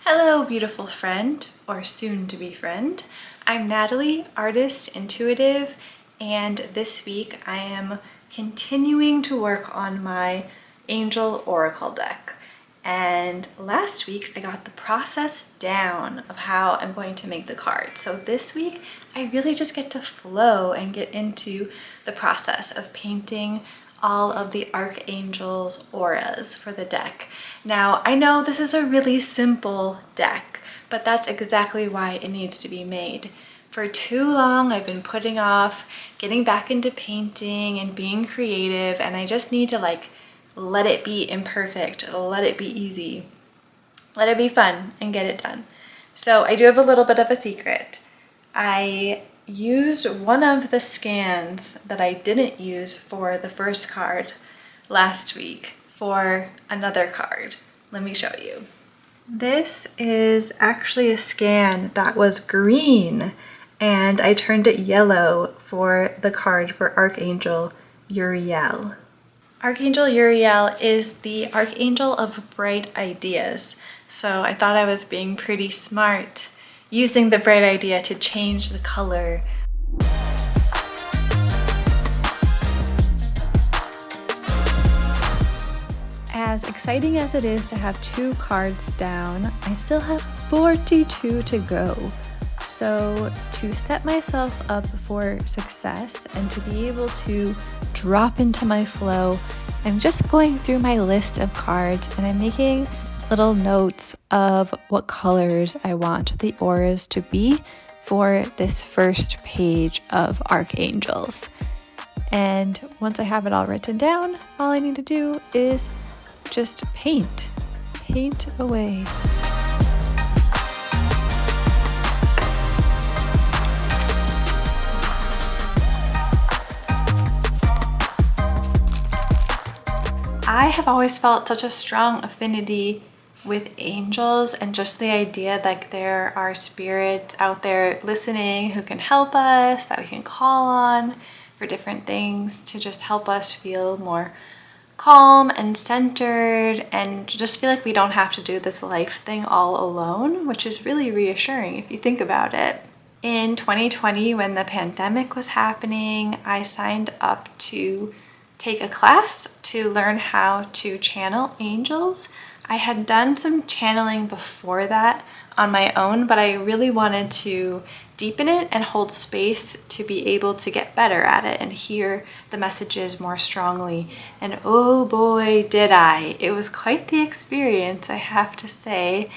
Hello, beautiful friend, or soon-to-be friend. I'm Natalie, artist, intuitive, and this week I am continuing to work on my Angel Oracle deck. And last week I got the process down of how I'm going to make the card. So this week I really just get to flow and get into the process of painting all of the Archangel's auras for the deck. Now, I know this is a really simple deck, but that's exactly why it needs to be made. For too long, I've been putting off getting back into painting and being creative, and I just need to let it be imperfect, let it be easy, let it be fun, and get it done. So I do have a little bit of a secret. I used one of the scans that I didn't use for the first card last week for another card. Let me show you. This is actually a scan that was green, and I turned it yellow for the card for Archangel Uriel. Archangel Uriel is the Archangel of bright ideas, so I thought I was being pretty smart using the bright idea to change the color. As exciting as it is to have 2 cards down, I still have 42 to go. So to set myself up for success and to be able to drop into my flow, I'm just going through my list of cards and I'm making little notes of what colors I want the auras to be for this first page of Archangels. And once I have it all written down, all I need to do is just paint away. I have always felt such a strong affinity with angels and just the idea that there are spirits out there listening who can help us, that we can call on for different things to just help us feel more calm and centered and just feel like we don't have to do this life thing all alone, which is really reassuring if you think about it. In 2020, when the pandemic was happening, I signed up to take a class to learn how to channel angels. I had done some channeling before that on my own, but I really wanted to deepen it and hold space to be able to get better at it and hear the messages more strongly. And oh boy, did I. It was quite the experience, I have to say.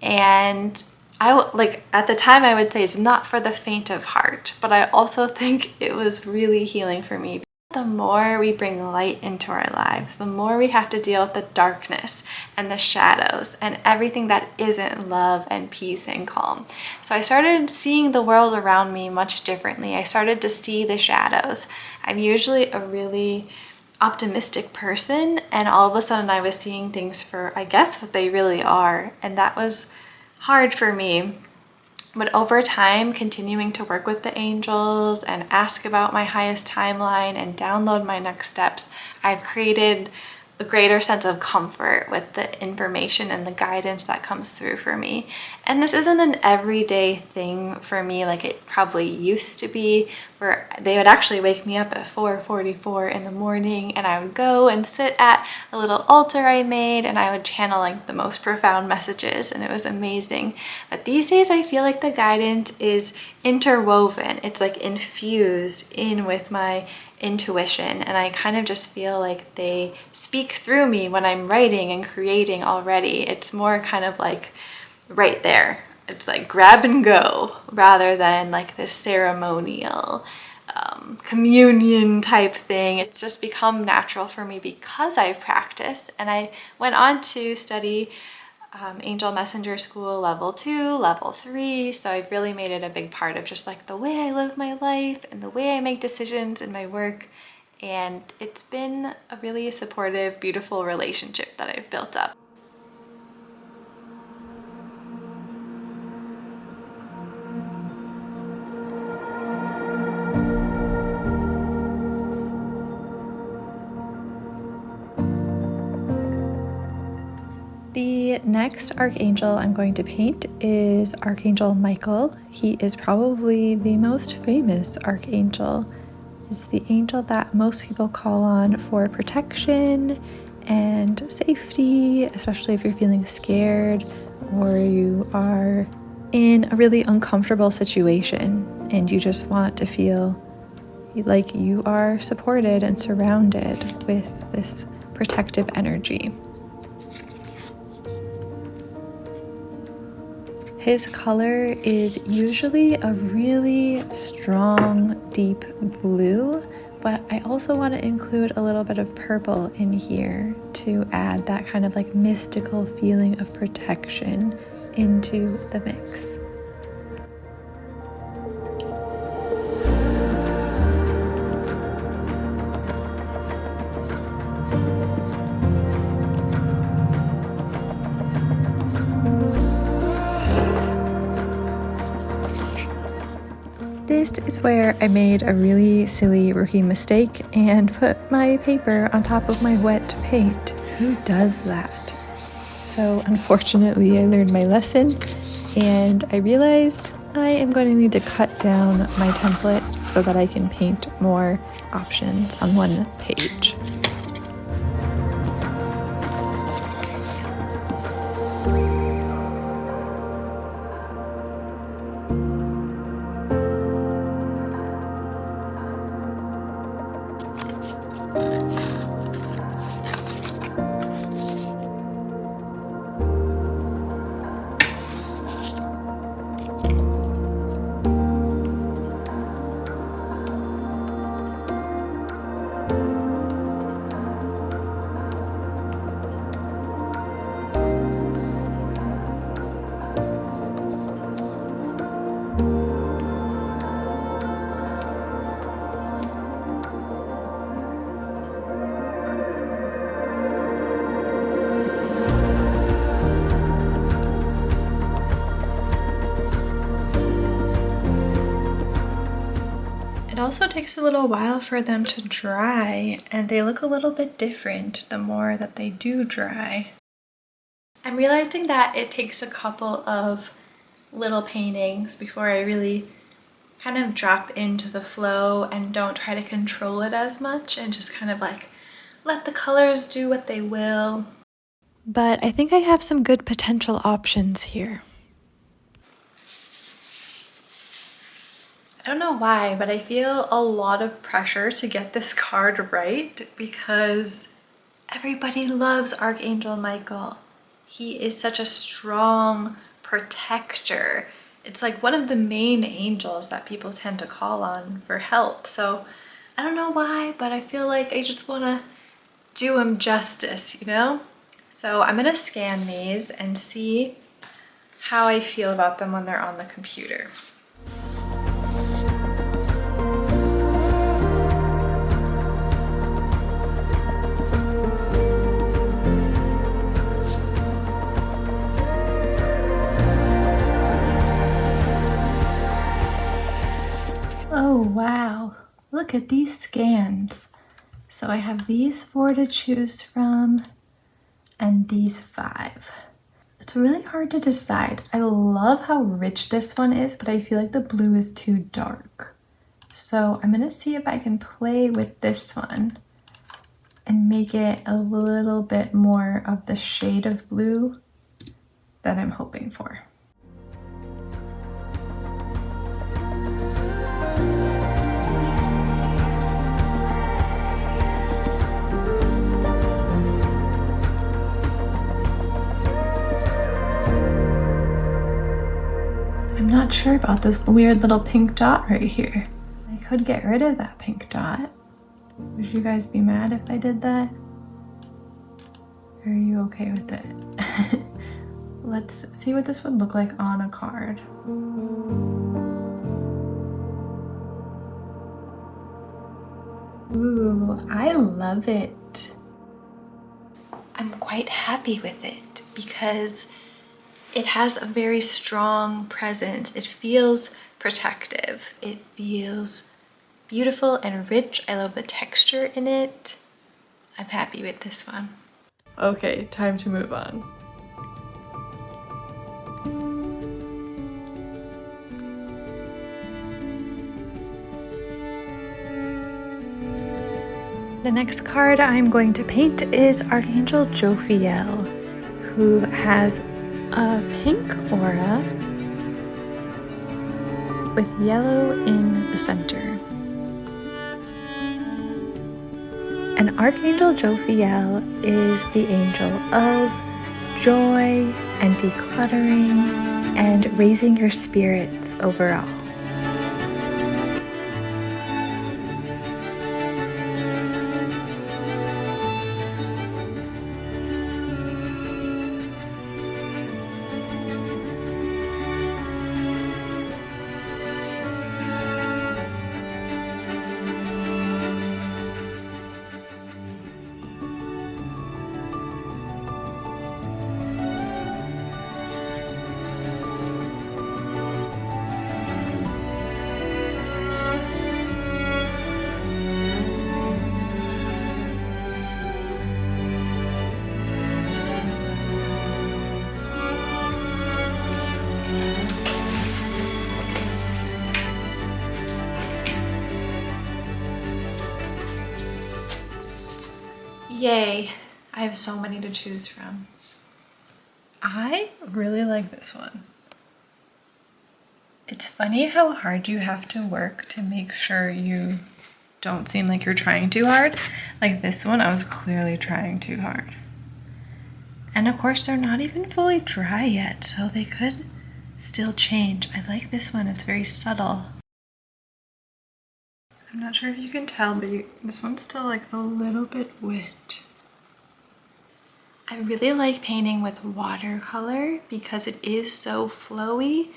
And at the time I would say it's not for the faint of heart, but I also think it was really healing for me. The more we bring light into our lives, the more we have to deal with the darkness and the shadows and everything that isn't love and peace and calm. So I started seeing the world around me much differently. I started to see the shadows. I'm usually a really optimistic person, and all of a sudden I was seeing things for, I guess, what they really are. And that was hard for me. But over time, continuing to work with the angels and ask about my highest timeline and download my next steps, I've created a greater sense of comfort with the information and the guidance that comes through for me. And this isn't an everyday thing for me like it probably used to be, where they would actually wake me up at 4:44 in the morning and I would go and sit at a little altar I made and I would channel the most profound messages, and it was amazing. But these days I feel like the guidance is interwoven. It's infused in with my intuition, and I kind of just feel like they speak through me when I'm writing and creating already. It's more kind of right there. It's grab and go rather than this ceremonial communion type thing. It's just become natural for me because I've practiced, and I went on to study Angel Messenger School level 2, level 3, so I've really made it a big part of just the way I live my life and the way I make decisions in my work, and it's been a really supportive, beautiful relationship that I've built up. The next archangel I'm going to paint is Archangel Michael. He is probably the most famous archangel. He's the angel that most people call on for protection and safety, especially if you're feeling scared or you are in a really uncomfortable situation and you just want to feel like you are supported and surrounded with this protective energy. His color is usually a really strong, deep blue, but I also want to include a little bit of purple in here to add that kind of like mystical feeling of protection into the mix. This is where I made a really silly rookie mistake and put my paper on top of my wet paint. Who does that? So unfortunately I learned my lesson and I realized I am going to need to cut down my template so that I can paint more options on one page. It also takes a little while for them to dry, and they look a little bit different the more that they do dry. I'm realizing that it takes a couple of little paintings before I really kind of drop into the flow and don't try to control it as much and just kind of like let the colors do what they will. But I think I have some good potential options here. I don't know why, but I feel a lot of pressure to get this card right because everybody loves Archangel Michael. He is such a strong protector. It's like one of the main angels that people tend to call on for help. So I don't know why, but I feel like I just want to do him justice, you know? So I'm going to scan these and see how I feel about them when they're on the computer. Oh wow, look at these scans. So I have these 4 to choose from and these 5. It's really hard to decide. I love how rich this one is, but I feel like the blue is too dark. So I'm gonna see if I can play with this one and make it a little bit more of the shade of blue that I'm hoping for. I'm not sure about this weird little pink dot right here. I could get rid of that pink dot. Would you guys be mad if I did that? Or are you okay with it? Let's see what this would look like on a card. Ooh, I love it. I'm quite happy with it because it has a very strong presence. It feels protective. It feels beautiful and rich. I love the texture in it. I'm happy with this one. Okay, time to move on. The next card I'm going to paint is Archangel Jophiel, who has a pink aura with yellow in the center. And Archangel Jophiel is the angel of joy and decluttering and raising your spirits overall. Yay, I have so many to choose from. I really like this one. It's funny how hard you have to work to make sure you don't seem like you're trying too hard. Like this one, I was clearly trying too hard. And of course, they're not even fully dry yet, so they could still change. I like this one, it's very subtle. I'm not sure if you can tell, but this one's still like a little bit wet. I really like painting with watercolor because it is so flowy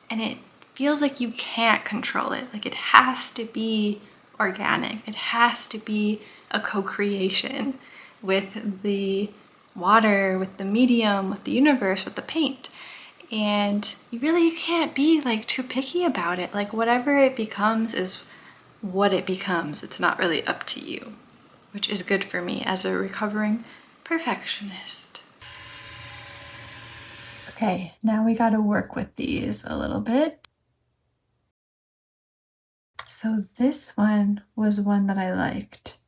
and it feels like you can't control it. Like it has to be organic. It has to be a co-creation with the water, with the medium, with the universe, with the paint. And you really can't be like too picky about it. Like whatever it becomes is what it becomes. It's not really up to you, which is good for me as a recovering perfectionist. Okay, now we got to work with these a little bit. So this one was one that I liked.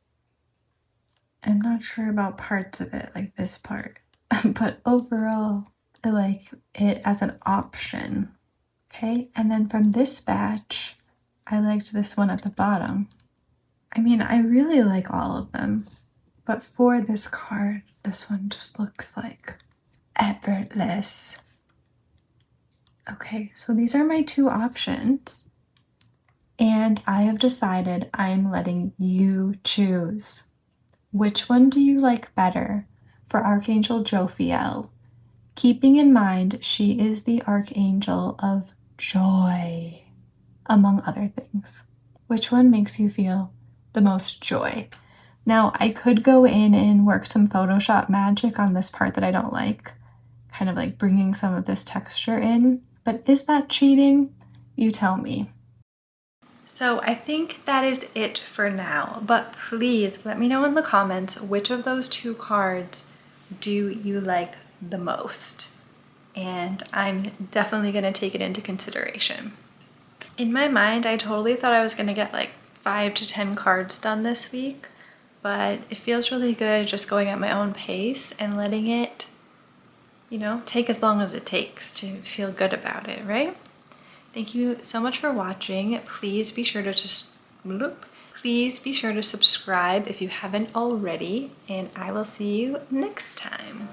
I'm not sure about parts of it, like this part, but overall, I like it as an option. Okay, and then from this batch, I liked this one at the bottom. I mean, I really like all of them, but for this card, this one just looks like effortless. Okay, so these are my two options, and I have decided I'm letting you choose. Which one do you like better for Archangel Jophiel? Keeping in mind she is the Archangel of joy, among other things. Which one makes you feel the most joy? Now, I could go in and work some Photoshop magic on this part that I don't like, kind of like bringing some of this texture in, but is that cheating? You tell me. So I think that is it for now, but please let me know in the comments which of those two cards do you like the most, and I'm definitely going to take it into consideration. In my mind, I totally thought I was going to get like 5 to 10 cards done this week, but it feels really good just going at my own pace and letting it, you know, take as long as it takes to feel good about it, right? Thank you so much for watching. Please be sure to subscribe if you haven't already, and I will see you next time.